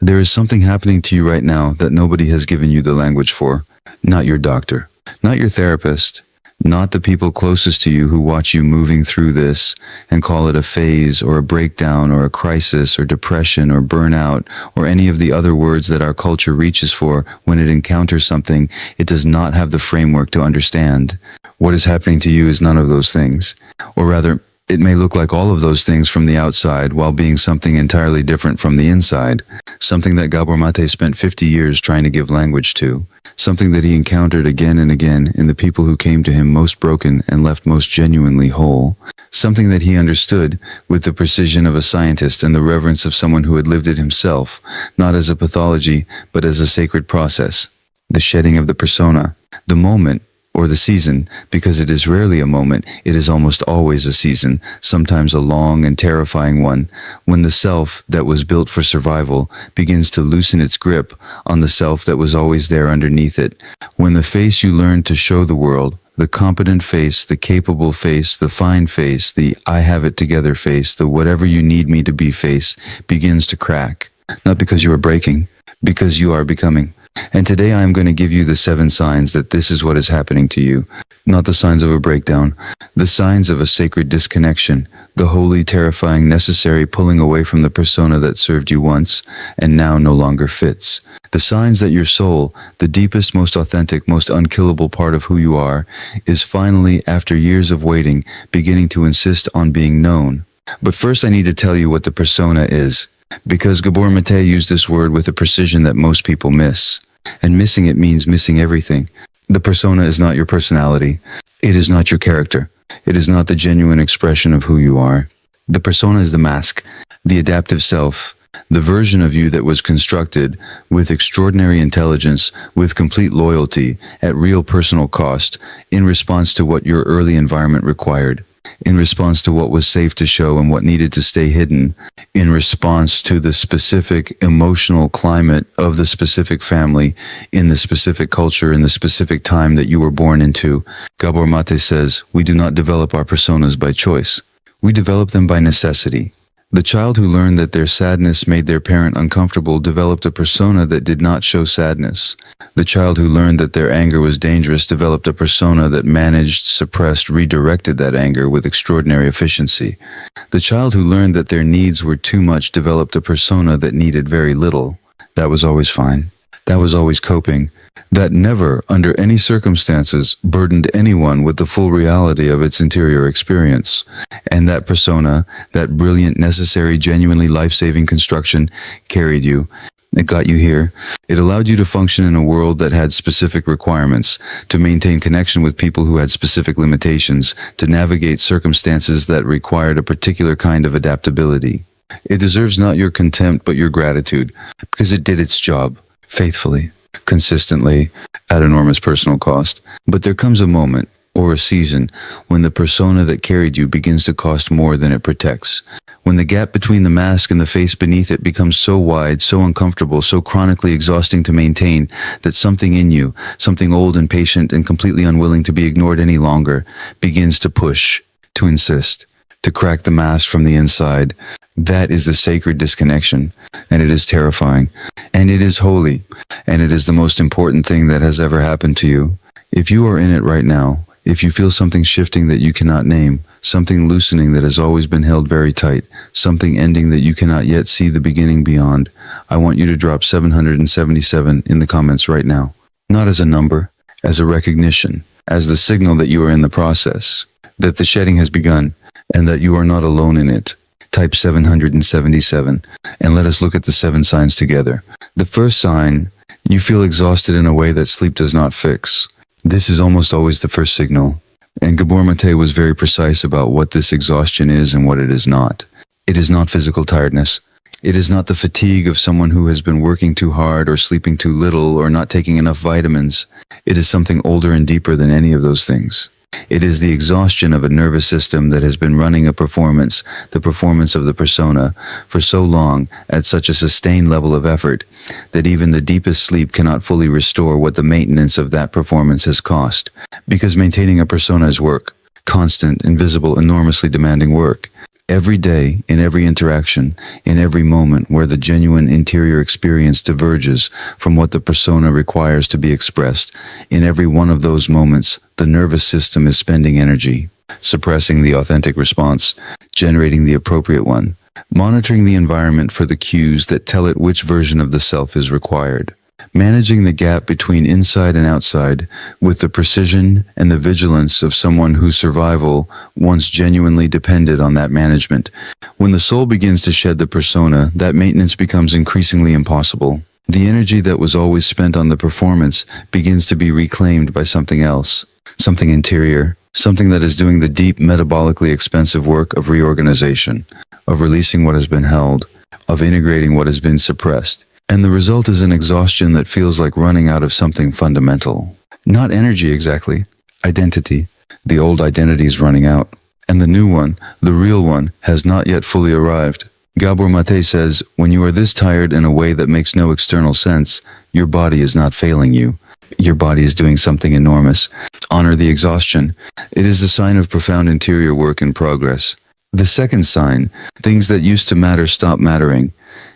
There is something happening to you right now that nobody has given you the language for. Not your doctor, not your therapist, not the people closest to you who watch you moving through this and call it a phase or a breakdown or a crisis or depression or burnout or any of the other words that our culture reaches for when it encounters something it does not have the framework to understand. What is happening to you is none of those things. Or rather, it may look like all of those things from the outside while being something entirely different from the inside, something that Gabor Maté spent 50 years trying to give language to, something that he encountered again and again in the people who came to him most broken and left most genuinely whole, something that he understood with the precision of a scientist and the reverence of someone who had lived it himself, not as a pathology, but as a sacred process. The shedding of the persona, the moment, or the season, because it is rarely a moment, it is almost always a season, sometimes a long and terrifying one, when the self that was built for survival begins to loosen its grip on the self that was always there underneath it, when the face you learned to show the world, the competent face, the capable face, the fine face, the I have it together face, the whatever you need me to be face, begins to crack. Not because you are breaking, because you are becoming. And today I am going to give you the 7 signs that this is what is happening to you. Not the signs of a breakdown, the signs of a sacred disconnection, the holy, terrifying, necessary pulling away from the persona that served you once and now no longer fits. The signs that your soul, the deepest, most authentic, most unkillable part of who you are, is finally, after years of waiting, beginning to insist on being known. But first I need to tell you what the persona is, because Gabor Maté used this word with a precision that most people miss. And missing it means missing everything. The persona is not your personality. It is not your character. It is not the genuine expression of who you are. The persona is the mask, the adaptive self, the version of you that was constructed with extraordinary intelligence, with complete loyalty, at real personal cost, in response to what your early environment required, in response to what was safe to show and what needed to stay hidden, in response to the specific emotional climate of the specific family, in the specific culture, in the specific time that you were born into. Gabor Maté says, we do not develop our personas by choice. We develop them by necessity. The child who learned that their sadness made their parent uncomfortable developed a persona that did not show sadness. The child who learned that their anger was dangerous developed a persona that managed, suppressed, redirected that anger with extraordinary efficiency. The child who learned that their needs were too much developed a persona that needed very little. That was always fine. That was always coping. That never, under any circumstances, burdened anyone with the full reality of its interior experience. And that persona, that brilliant, necessary, genuinely life-saving construction, carried you. It got you here. It allowed you to function in a world that had specific requirements, to maintain connection with people who had specific limitations, to navigate circumstances that required a particular kind of adaptability. It deserves not your contempt but your gratitude, because it did its job, faithfully, consistently, at enormous personal cost. But there comes a moment, or a season, when the persona that carried you begins to cost more than it protects. When the gap between the mask and the face beneath it becomes so wide, so uncomfortable, so chronically exhausting to maintain, that something in you, something old and patient and completely unwilling to be ignored any longer, begins to push, to insist, to crack the mask from the inside. That is the sacred disconnection, and it is terrifying, and it is holy, and it is the most important thing that has ever happened to you. If you are in it right now, if you feel something shifting that you cannot name, something loosening that has always been held very tight, something ending that you cannot yet see the beginning beyond, I want you to drop 777 in the comments right now. Not as a number, as a recognition, as the signal that you are in the process, that the shedding has begun, and that you are not alone in it. Type 777, and let us look at the 7 signs together. The first sign, you feel exhausted in a way that sleep does not fix. This is almost always the first signal, and Gabor Maté was very precise about what this exhaustion is and what it is not. It is not physical tiredness. It is not the fatigue of someone who has been working too hard or sleeping too little or not taking enough vitamins. It is something older and deeper than any of those things. It is the exhaustion of a nervous system that has been running a performance, the performance of the persona, for so long at such a sustained level of effort that even the deepest sleep cannot fully restore what the maintenance of that performance has cost. Because maintaining a persona is work, constant, invisible, enormously demanding work. Every day, in every interaction, in every moment where the genuine interior experience diverges from what the persona requires to be expressed, in every one of those moments, the nervous system is spending energy, suppressing the authentic response, generating the appropriate one, monitoring the environment for the cues that tell it which version of the self is required, managing the gap between inside and outside with the precision and the vigilance of someone whose survival once genuinely depended on that management. When the soul begins to shed the persona, that maintenance becomes increasingly impossible. The energy that was always spent on the performance begins to be reclaimed by something else, something interior, something that is doing the deep, metabolically expensive work of reorganization, of releasing what has been held, of integrating what has been suppressed. And the result is an exhaustion that feels like running out of something fundamental. Not energy exactly, identity. The old identity is running out, and the new one, the real one, has not yet fully arrived. Gabor Maté says, when you are this tired in a way that makes no external sense, your body is not failing you. Your body is doing something enormous. Honor the exhaustion. It is a sign of profound interior work in progress. The second sign, things that used to matter stop mattering,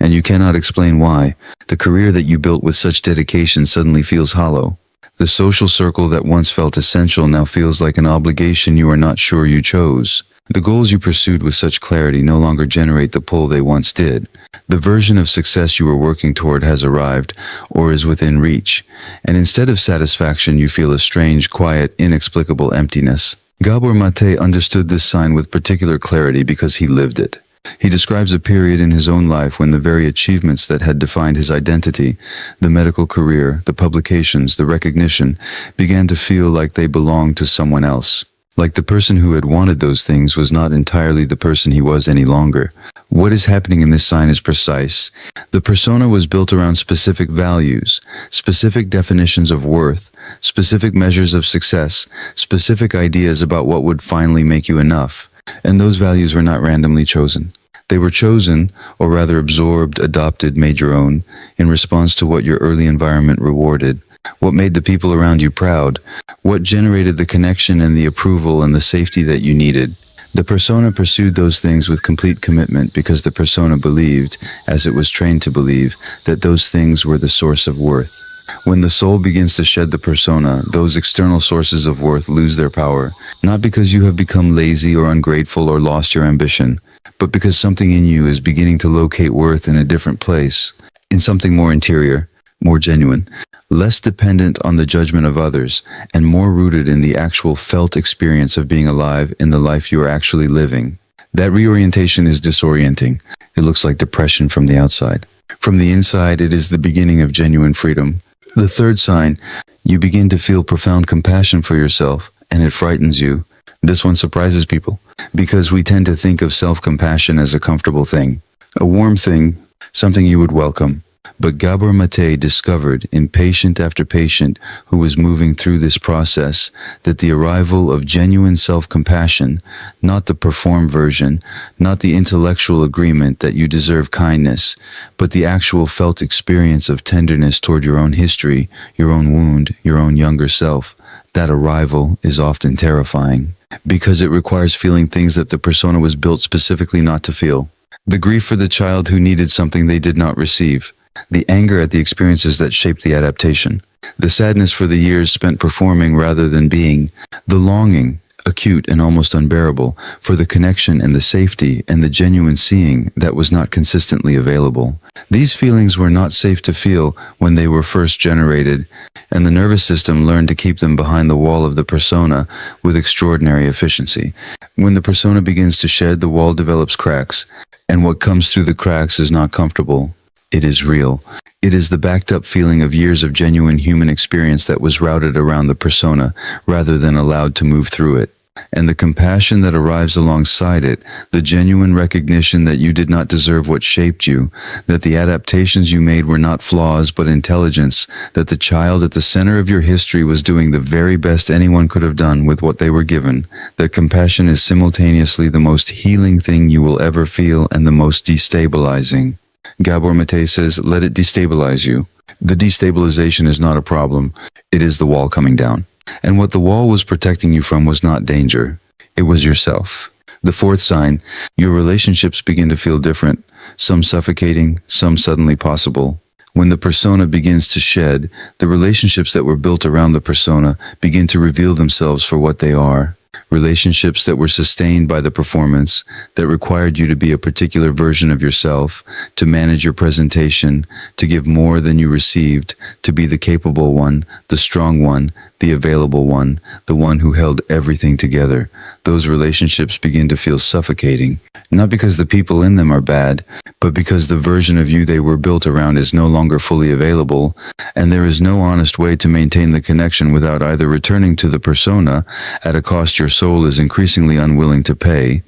and you cannot explain why. The career that you built with such dedication suddenly feels hollow. The social circle that once felt essential now feels like an obligation you are not sure you chose. The goals you pursued with such clarity no longer generate the pull they once did. The version of success you were working toward has arrived, or is within reach, and instead of satisfaction you feel a strange, quiet, inexplicable emptiness. Gabor Maté understood this sign with particular clarity because he lived it. He describes a period in his own life when the very achievements that had defined his identity, the medical career, the publications, the recognition, began to feel like they belonged to someone else. Like the person who had wanted those things was not entirely the person he was any longer. What is happening in this sign is precise. The persona was built around specific values, specific definitions of worth, specific measures of success, specific ideas about what would finally make you enough. And those values were not randomly chosen. They were chosen, or rather absorbed, adopted, made your own, in response to what your early environment rewarded, what made the people around you proud, what generated the connection and the approval and the safety that you needed. The persona pursued those things with complete commitment because the persona believed, as it was trained to believe, that those things were the source of worth. When the soul begins to shed the persona, those external sources of worth lose their power, not because you have become lazy or ungrateful or lost your ambition, but because something in you is beginning to locate worth in a different place, in something more interior, more genuine, less dependent on the judgment of others, and more rooted in the actual felt experience of being alive in the life you are actually living. That reorientation is disorienting. It looks like depression from the outside. From the inside, it is the beginning of genuine freedom. The third sign, you begin to feel profound compassion for yourself, and it frightens you. This one surprises people, because we tend to think of self-compassion as a comfortable thing, a warm thing, something you would welcome. But Gabor Maté discovered in patient after patient who was moving through this process that the arrival of genuine self-compassion, not the perform version, not the intellectual agreement that you deserve kindness, but the actual felt experience of tenderness toward your own history, your own wound, your own younger self, that arrival is often terrifying, because it requires feeling things that the persona was built specifically not to feel. The grief for the child who needed something they did not receive. The anger at the experiences that shaped the adaptation, the sadness for the years spent performing rather than being, the longing, acute and almost unbearable, for the connection and the safety and the genuine seeing that was not consistently available. These feelings were not safe to feel when they were first generated, and the nervous system learned to keep them behind the wall of the persona with extraordinary efficiency. When the persona begins to shed, the wall develops cracks, and what comes through the cracks is not comfortable. It is real. It is the backed-up feeling of years of genuine human experience that was routed around the persona rather than allowed to move through it. And the compassion that arrives alongside it, the genuine recognition that you did not deserve what shaped you, that the adaptations you made were not flaws but intelligence, that the child at the center of your history was doing the very best anyone could have done with what they were given, that compassion is simultaneously the most healing thing you will ever feel and the most destabilizing. Gabor Maté says, let it destabilize you. The destabilization is not a problem. It is the wall coming down. And what the wall was protecting you from was not danger. It was yourself. The fourth sign, your relationships begin to feel different, some suffocating, some suddenly possible. When the persona begins to shed, the relationships that were built around the persona begin to reveal themselves for what they are. Relationships that were sustained by the performance, that required you to be a particular version of yourself, to manage your presentation, to give more than you received, to be the capable one, the strong one, the available one, the one who held everything together. Those relationships begin to feel suffocating, not because the people in them are bad, but because the version of you they were built around is no longer fully available, and there is no honest way to maintain the connection without either returning to the persona at a cost your soul is increasingly unwilling to pay,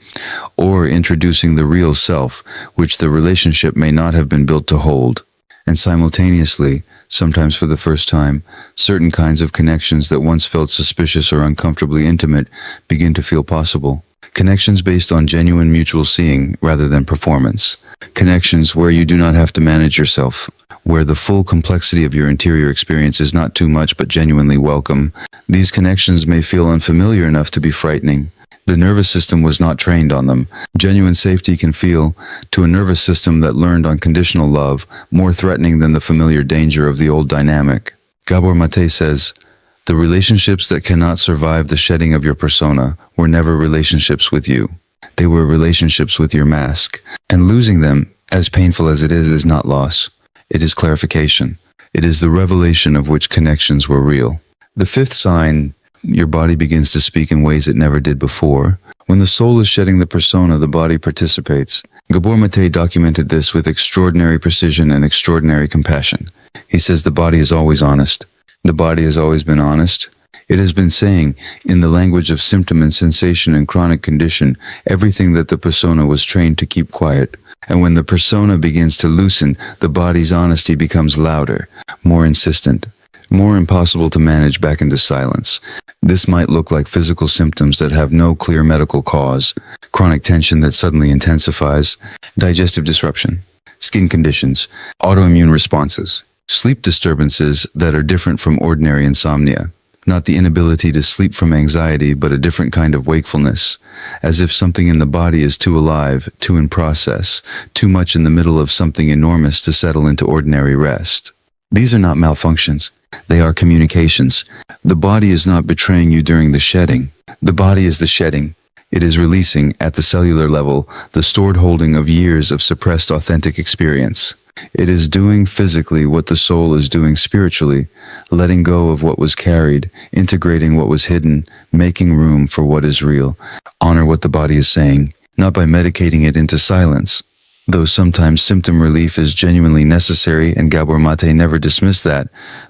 or introducing the real self, which the relationship may not have been built to hold. And simultaneously, sometimes for the first time, certain kinds of connections that once felt suspicious or uncomfortably intimate begin to feel possible. Connections based on genuine mutual seeing rather than performance. Connections where you do not have to manage yourself, where the full complexity of your interior experience is not too much but genuinely welcome. These connections may feel unfamiliar enough to be frightening. The nervous system was not trained on them. Genuine safety can feel, to a nervous system that learned on conditional love, more threatening than the familiar danger of the old dynamic. Gabor Maté says, "The relationships that cannot survive the shedding of your persona were never relationships with you. They were relationships with your mask. And losing them, as painful as it is not loss. It is clarification. It is the revelation of which connections were real." The fifth sign, your body begins to speak in ways it never did before. When the soul is shedding the persona, the body participates. Gabor Maté documented this with extraordinary precision and extraordinary compassion. He says the body is always honest. The body has always been honest. It has been saying, in the language of symptom and sensation and chronic condition, everything that the persona was trained to keep quiet. And when the persona begins to loosen, the body's honesty becomes louder, more insistent, more impossible to manage back into silence. This might look like physical symptoms that have no clear medical cause, chronic tension that suddenly intensifies, digestive disruption, skin conditions, autoimmune responses, sleep disturbances that are different from ordinary insomnia. Not the inability to sleep from anxiety, but a different kind of wakefulness, as if something in the body is too alive, too in process, too much in the middle of something enormous to settle into ordinary rest. These are not malfunctions. They are communications. The body is not betraying you during the shedding. The body is the shedding. It is releasing, at the cellular level, the stored holding of years of suppressed authentic experience. It is doing physically what the soul is doing spiritually, letting go of what was carried, integrating what was hidden, making room for what is real. Honor what the body is saying, not by medicating it into silence. Though sometimes symptom relief is genuinely necessary, and Gabor Maté never dismissed that,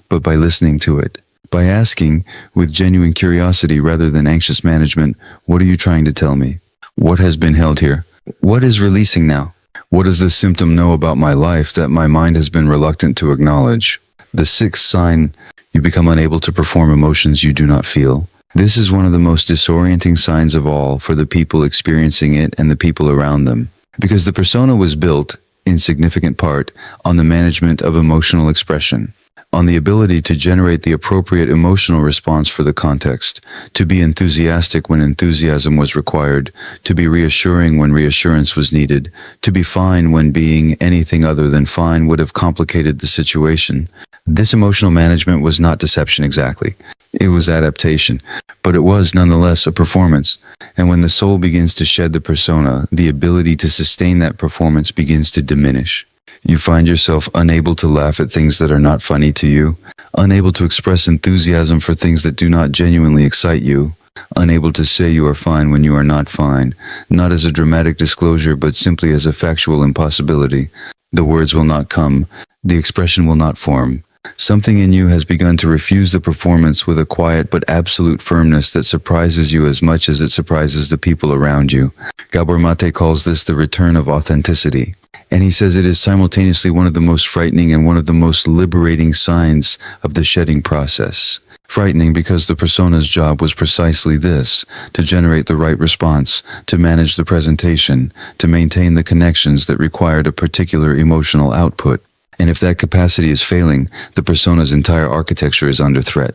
but by listening to it. By asking, with genuine curiosity rather than anxious management, what are you trying to tell me? What has been held here? What is releasing now? What does this symptom know about my life that my mind has been reluctant to acknowledge? The sixth sign, you become unable to perform emotions you do not feel. This is one of the most disorienting signs of all for the people experiencing it and the people around them. Because the persona was built, in significant part, on the management of emotional expression, on the ability to generate the appropriate emotional response for the context, to be enthusiastic when enthusiasm was required, to be reassuring when reassurance was needed, to be fine when being anything other than fine would have complicated the situation. This emotional management was not deception exactly. It was adaptation, but it was nonetheless a performance. And when the soul begins to shed the persona, the ability to sustain that performance begins to diminish. You find yourself unable to laugh at things that are not funny to you, unable to express enthusiasm for things that do not genuinely excite you, unable to say you are fine when you are not fine, not as a dramatic disclosure but simply as a factual impossibility. The words will not come, the expression will not form. Something in you has begun to refuse the performance with a quiet but absolute firmness that surprises you as much as it surprises the people around you. Gabor Maté calls this the return of authenticity. And he says it is simultaneously one of the most frightening and one of the most liberating signs of the shedding process. Frightening because the persona's job was precisely this, to generate the right response, to manage the presentation, to maintain the connections that required a particular emotional output. And if that capacity is failing, the persona's entire architecture is under threat.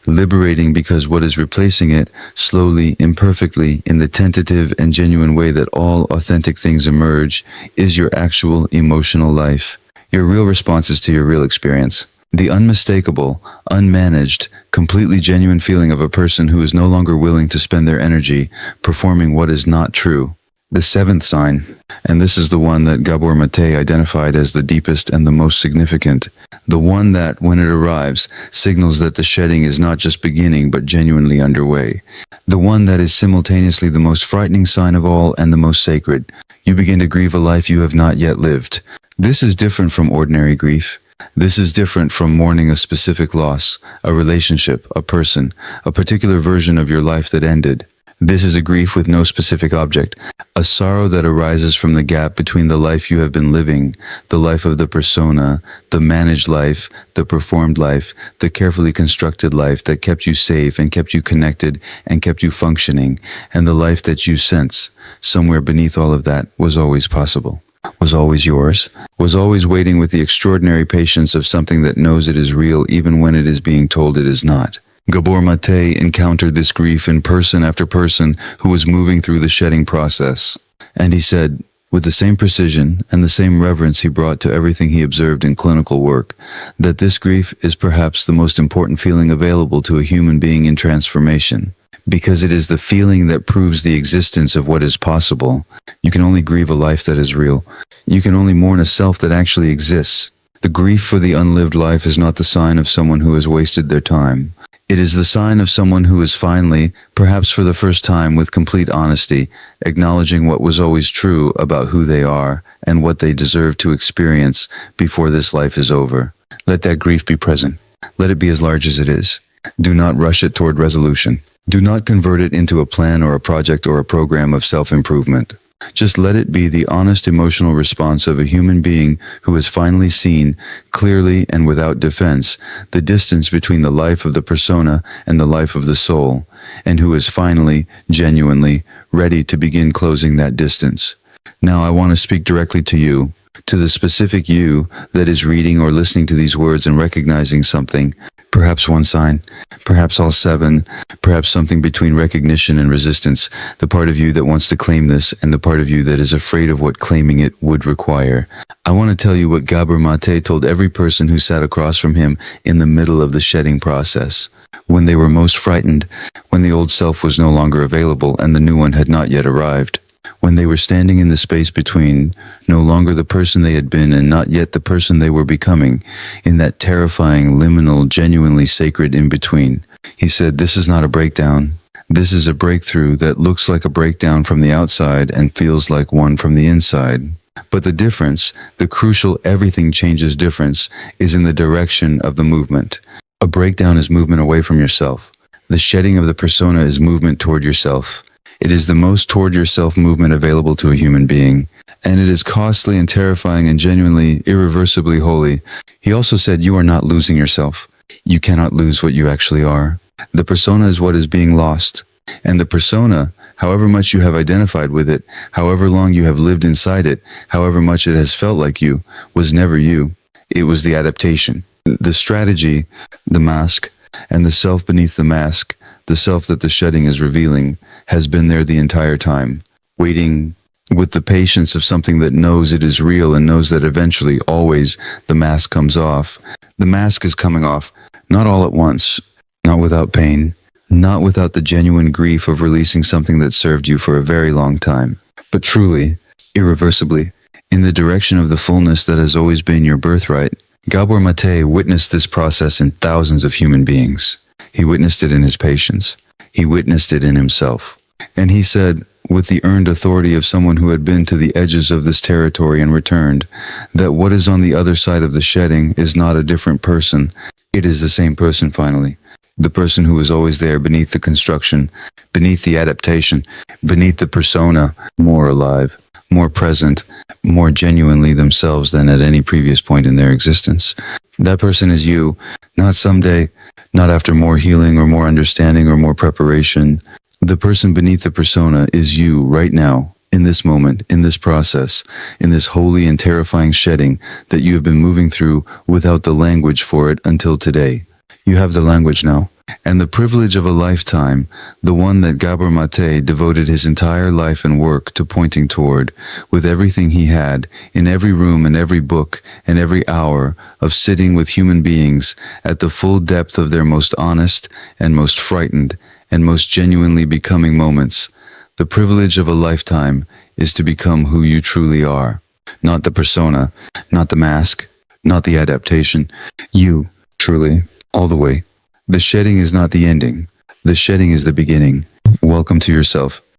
Liberating because what is replacing it, slowly, imperfectly, in the tentative and genuine way that all authentic things emerge, is your actual emotional life. Your real responses to your real experience. The unmistakable, unmanaged, completely genuine feeling of a person who is no longer willing to spend their energy performing what is not true. The seventh sign, and this is the one that Gabor Maté identified as the deepest and the most significant, the one that, when it arrives, signals that the shedding is not just beginning but genuinely underway. The one that is simultaneously the most frightening sign of all and the most sacred. You begin to grieve a life you have not yet lived. This is different from ordinary grief. This is different from mourning a specific loss, a relationship, a person, a particular version of your life that ended. This is a grief with no specific object, a sorrow that arises from the gap between the life you have been living, the life of the persona, the managed life, the performed life, the carefully constructed life that kept you safe and kept you connected and kept you functioning, and the life that you sense, somewhere beneath all of that, was always possible, was always yours, was always waiting with the extraordinary patience of something that knows it is real even when it is being told it is not. Gabor Maté encountered this grief in person after person who was moving through the shedding process. And he said, with the same precision and the same reverence he brought to everything he observed in clinical work, that this grief is perhaps the most important feeling available to a human being in transformation. Because it is the feeling that proves the existence of what is possible. You can only grieve a life that is real. You can only mourn a self that actually exists. The grief for the unlived life is not the sign of someone who has wasted their time. It is the sign of someone who is finally, perhaps for the first time with complete honesty, acknowledging what was always true about who they are and what they deserve to experience before this life is over. Let that grief be present. Let it be as large as it is. Do not rush it toward resolution. Do not convert it into a plan or a project or a program of self-improvement. Just let it be the honest emotional response of a human being who has finally seen, clearly and without defense, the distance between the life of the persona and the life of the soul, and who is finally, genuinely, ready to begin closing that distance. Now I want to speak directly to you, to the specific you that is reading or listening to these words and recognizing something, perhaps one sign, perhaps all seven, perhaps something between recognition and resistance, the part of you that wants to claim this and the part of you that is afraid of what claiming it would require. I want to tell you what Gabor Maté told every person who sat across from him in the middle of the shedding process, when they were most frightened, when the old self was no longer available and the new one had not yet arrived. When they were standing in the space between, no longer the person they had been and not yet the person they were becoming, in that terrifying, liminal, genuinely sacred in-between. He said, this is not a breakdown. This is a breakthrough that looks like a breakdown from the outside and feels like one from the inside. But the difference, the crucial everything changes difference, is in the direction of the movement. A breakdown is movement away from yourself. The shedding of the persona is movement toward yourself. It is the most toward yourself movement available to a human being, and it is costly and terrifying and genuinely, irreversibly holy. He also said you are not losing yourself. You cannot lose what you actually are. The persona is what is being lost, and the persona, however much you have identified with it, however long you have lived inside it, however much it has felt like you, was never you. It was the adaptation, the strategy, the mask, and the self beneath the mask, the self that the shedding is revealing, has been there the entire time, waiting with the patience of something that knows it is real and knows that eventually, always, the mask comes off. The mask is coming off, not all at once, not without pain, not without the genuine grief of releasing something that served you for a very long time, but truly, irreversibly, in the direction of the fullness that has always been your birthright. Gabor Maté witnessed this process in thousands of human beings. He witnessed it in his patients. He witnessed it in himself. And he said, with the earned authority of someone who had been to the edges of this territory and returned, that what is on the other side of the shedding is not a different person. It is the same person finally. The person who was always there beneath the construction, beneath the adaptation, beneath the persona, more alive, more present, more genuinely themselves than at any previous point in their existence. That person is you, not someday, not after more healing or more understanding or more preparation. The person beneath the persona is you right now, in this moment, in this process, in this holy and terrifying shedding that you have been moving through without the language for it until today. You have the language now. And the privilege of a lifetime, the one that Gabor Maté devoted his entire life and work to pointing toward, with everything he had, in every room and every book and every hour, of sitting with human beings at the full depth of their most honest and most frightened and most genuinely becoming moments. The privilege of a lifetime is to become who you truly are. Not the persona, not the mask, not the adaptation. You, truly, all the way. The shedding is not the ending. The shedding is the beginning. Welcome to yourself.